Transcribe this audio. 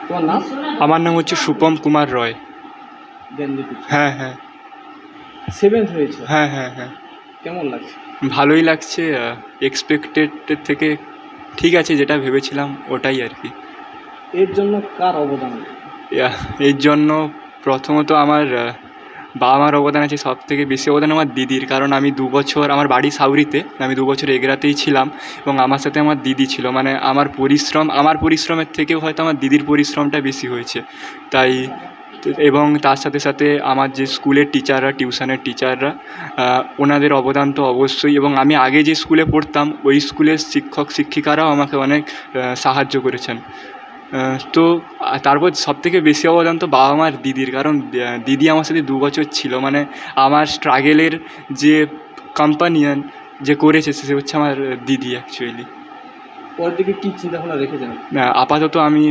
তোমার নাম? আমার নাম হচ্ছে সুপম কুমার রয়। জ্ঞানদীপ। হ্যাঁ হ্যাঁ 7th হয়েছে। হ্যাঁ হ্যাঁ হ্যাঁ কেমন লাগছে? ভালোই লাগছে। এক্সপেক্টেডের থেকে ঠিক আছে, যেটা ভেবেছিলাম ওটাই আর কি। এর জন্য কার অবদান? এর জন্য প্রথমত আমার বাবা মার অবদান আছে, সব থেকে বেশি অবদান আমার দিদির। কারণ আমি 2 বছর, আমার বাড়ি সাউরিতে, আমি 2 বছর এগরাতেই ছিলাম এবং আমার সাথে আমার দিদি ছিল। মানে আমার পরিশ্রমের থেকেও হয়তো আমার দিদির পরিশ্রমটা বেশি হয়েছে। তাই এবং তার সাথে সাথে আমার যে স্কুলের টিচাররা, টিউশনের টিচাররা, ওনাদের অবদান তো অবশ্যই। এবং আমি আগে যে স্কুলে পড়তাম ওই স্কুলের শিক্ষক শিক্ষিকারাও আমাকে অনেক সাহায্য করেছেন। তো তারপর সবথেকে বেশি অবদান তো বাবা মার, দিদির। কারণ দিদি আমার সাথে 2 বছর ছিল। মানে আমার স্ট্রাগেলের যে কম্পানিয়ন যে করেছে সে হচ্ছে আমার দিদি অ্যাকচুয়ালি। পরের দিকে কী চিন্তাভাবনা রেখেছেন? আপাতত আমি